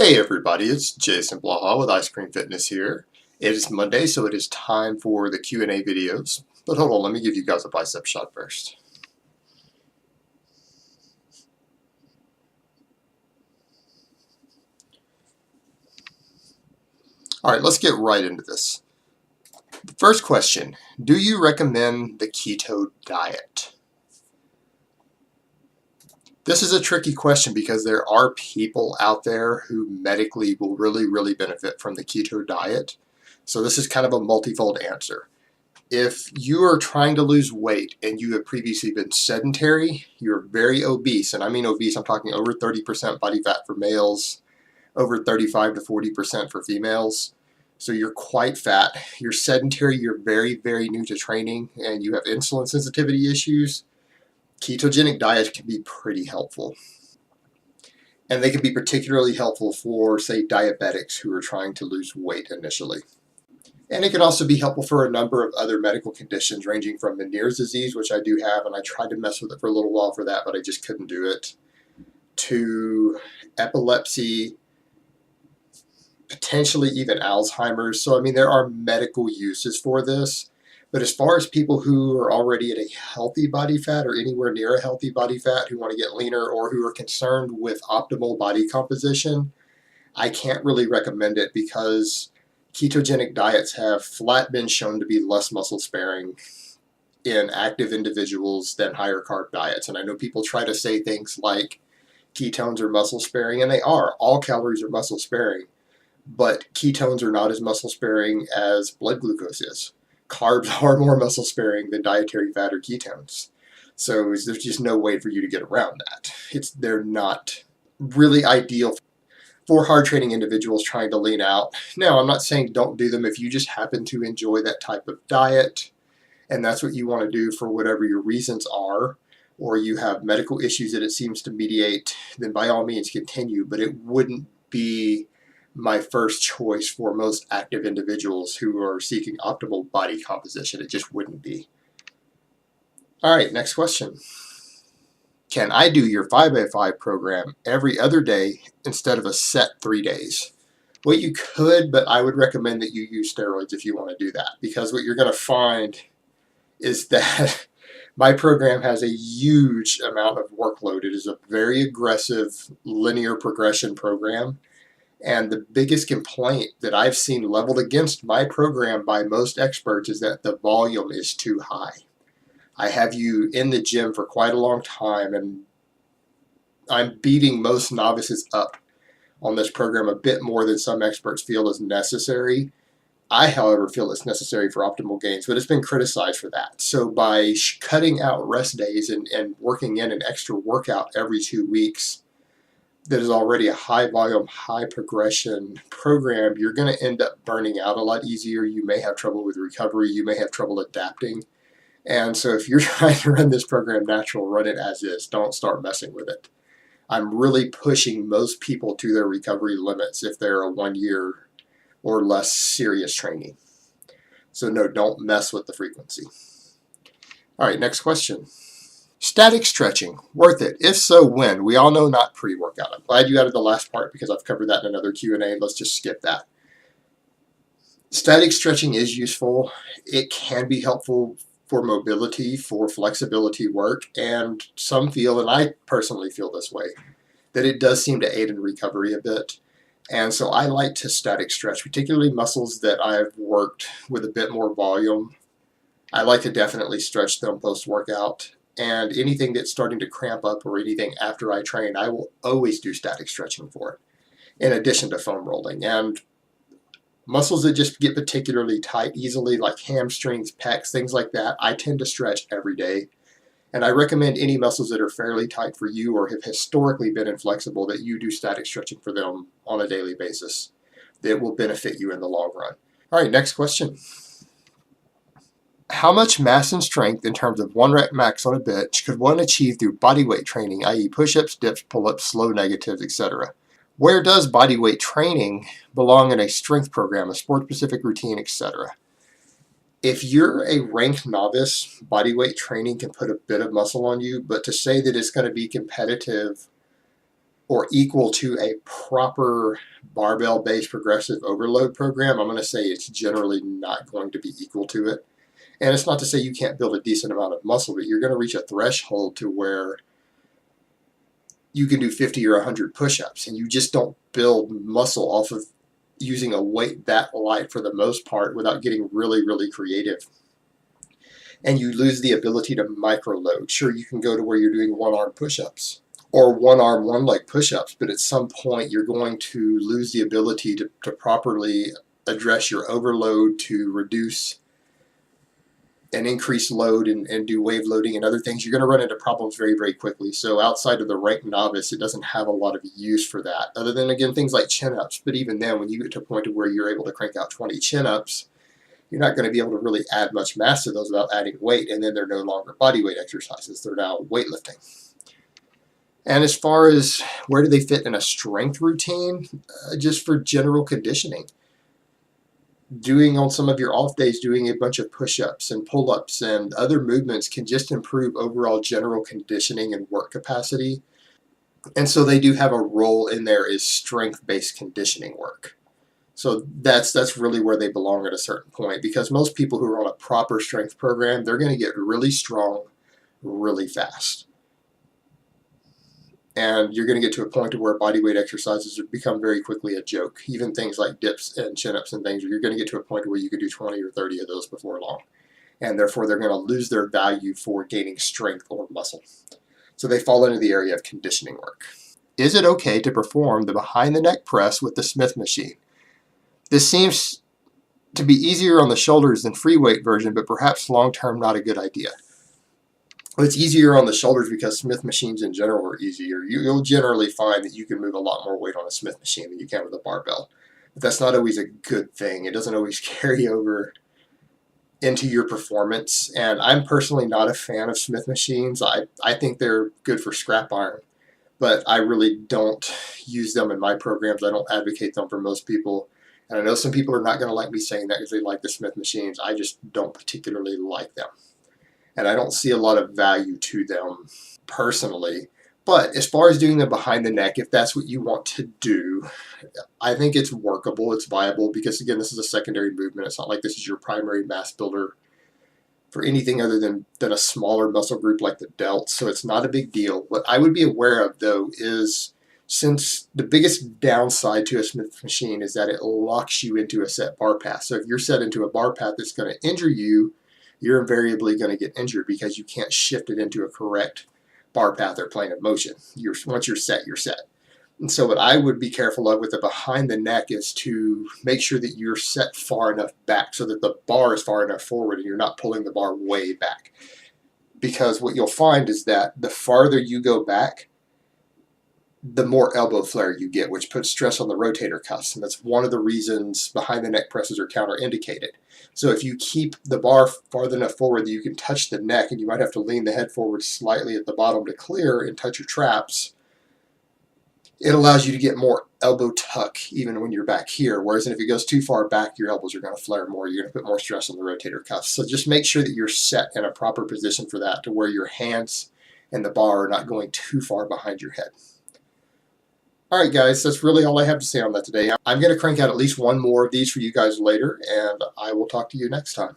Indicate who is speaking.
Speaker 1: Hey everybody, it's Jason Blaha with Ice Cream Fitness here. It is Monday, so it is time for the Q&A videos. But hold on, let me give you guys a bicep shot first. Alright, let's get right into this. First question, do you recommend the keto diet? This is a tricky question because there are people out there who medically will really benefit from the keto diet. So this is kind of a multifold answer. If you are trying to lose weight and you have previously been sedentary, you're very obese, and I mean obese, I'm talking over 30% body fat for males, over 35 to 40% for females. So you're quite fat, you're sedentary, you're very new to training, and you have insulin sensitivity issues, ketogenic diets can be pretty helpful. And they can be particularly helpful for, say, diabetics who are trying to lose weight initially. And it can also be helpful for a number of other medical conditions, ranging from Meniere's disease, which I do have, and I tried to mess with it for a little while for that, but I just couldn't do it, to epilepsy, potentially even Alzheimer's. So, I mean, there are medical uses for this. But as far as people who are already at a healthy body fat or anywhere near a healthy body fat, who want to get leaner or who are concerned with optimal body composition, I can't really recommend it because ketogenic diets have flat been shown to be less muscle sparing in active individuals than higher carb diets. And I know people try to say things like ketones are muscle sparing, and they are. All calories are muscle sparing, but ketones are not as muscle sparing as blood glucose is. Carbs are more muscle sparing than dietary fat or ketones. So there's just no way for you to get around that. They're not really ideal for hard training individuals trying to lean out. Now, I'm not saying don't do them if you just happen to enjoy that type of diet and that's what you want to do for whatever your reasons are, or you have medical issues that it seems to mediate, then by all means continue, but it wouldn't be my first choice for most active individuals who are seeking optimal body composition. It just wouldn't be. All right, next question. Can I do your 5x5 program every other day instead of a set 3 days? Well, you could, but I would recommend that you use steroids if you want to do that, because what you're going to find is that my program has a huge amount of workload. It is a very aggressive linear progression program, and the biggest complaint that I've seen leveled against my program by most experts is that the volume is too high. I have you in the gym for quite a long time, and I'm beating most novices up on this program a bit more than some experts feel is necessary. I, however, feel it's necessary for optimal gains, but it's been criticized for that. So by cutting out rest days and working in an extra workout every 2 weeks that is already a high volume, high progression program, you're going to end up burning out a lot easier. You may have trouble with recovery. You may have trouble adapting. And so if you're trying to run this program natural, run it as is. Don't start messing with it. I'm really pushing most people to their recovery limits if they're a 1 year or less serious training. So no, don't mess with the frequency. All right, next question. Static stretching, worth it? If so, when? We all know not pre-workout. I'm glad you added the last part because I've covered that in another Q&A. Let's just skip that. Static stretching is useful. It can be helpful for mobility, for flexibility work, and some feel, and I personally feel this way, that it does seem to aid in recovery a bit. And so I like to static stretch, particularly muscles that I've worked with a bit more volume. I like to definitely stretch them post-workout. And anything that's starting to cramp up or anything after I train, I will always do static stretching for it, in addition to foam rolling. And muscles that just get particularly tight easily, like hamstrings, pecs, things like that, I tend to stretch every day. And I recommend any muscles that are fairly tight for you or have historically been inflexible that you do static stretching for them on a daily basis. That will benefit you in the long run. All right, next question. How much mass and strength in terms of 1 rep max on a bench could one achieve through bodyweight training, i.e. push-ups, dips, pull-ups, slow negatives, etc.? Where does bodyweight training belong in a strength program, a sport-specific routine, etc.? If you're a ranked novice, bodyweight training can put a bit of muscle on you, but to say that it's going to be competitive or equal to a proper barbell-based progressive overload program, I'm going to say it's generally not going to be equal to it. And it's not to say you can't build a decent amount of muscle, but you're going to reach a threshold to where you can do 50 or 100 push-ups, and you just don't build muscle off of using a weight that light for the most part without getting really, really creative. And you lose the ability to micro-load. Sure, you can go to where you're doing one-arm push-ups or one-arm, one-leg push-ups, but at some point you're going to lose the ability to properly address your overload, to reduce and increase load and do wave loading and other things. You're going to run into problems very, very quickly. So outside of the rank novice, it doesn't have a lot of use for that, other than, again, things like chin-ups. But even then, when you get to a point where you're able to crank out 20 chin-ups, you're not going to be able to really add much mass to those without adding weight, and then they're no longer body weight exercises. They're now weightlifting. And as far as where do they fit in a strength routine, just for general conditioning, doing on some of your off days, doing a bunch of push-ups and pull-ups and other movements can just improve overall general conditioning and work capacity. And so they do have a role in there as strength-based conditioning work. So that's really where they belong at a certain point, because most people who are on a proper strength program, they're going to get really strong really fast. And you're going to get to a point where bodyweight exercises become very quickly a joke. Even things like dips and chin-ups and things, you're going to get to a point where you could do 20 or 30 of those before long. And therefore, they're going to lose their value for gaining strength or muscle. So they fall into the area of conditioning work. Is it okay to perform the behind-the-neck press with the Smith machine? This seems to be easier on the shoulders than free weight version, but perhaps long-term not a good idea. Well, it's easier on the shoulders because Smith machines in general are easier. You'll generally find that you can move a lot more weight on a Smith machine than you can with a barbell. But that's not always a good thing. It doesn't always carry over into your performance. And I'm personally not a fan of Smith machines. I think they're good for scrap iron, but I really don't use them in my programs. I don't advocate them for most people. And I know some people are not going to like me saying that because they like the Smith machines. I just don't particularly like them. And I don't see a lot of value to them personally. But as far as doing them behind the neck, if that's what you want to do, I think it's workable, it's viable, because again, this is a secondary movement. It's not like this is your primary mass builder for anything other than a smaller muscle group like the delts, so it's not a big deal. What I would be aware of, though, is since the biggest downside to a Smith machine is that it locks you into a set bar path. So if you're set into a bar path that's going to injure you, you're invariably going to get injured because you can't shift it into a correct bar path or plane of motion. Once you're set, you're set. And so what I would be careful of with the behind the neck is to make sure that you're set far enough back so that the bar is far enough forward and you're not pulling the bar way back. Because what you'll find is that the farther you go back, the more elbow flare you get, which puts stress on the rotator cuffs. And that's one of the reasons behind the neck presses are counterindicated. So if you keep the bar far enough forward that you can touch the neck, and you might have to lean the head forward slightly at the bottom to clear and touch your traps, it allows you to get more elbow tuck even when you're back here. Whereas if it goes too far back, your elbows are going to flare more. You're going to put more stress on the rotator cuffs. So just make sure that you're set in a proper position for that, to where your hands and the bar are not going too far behind your head. Alright guys, that's really all I have to say on that today. I'm going to crank out at least one more of these for you guys later, and I will talk to you next time.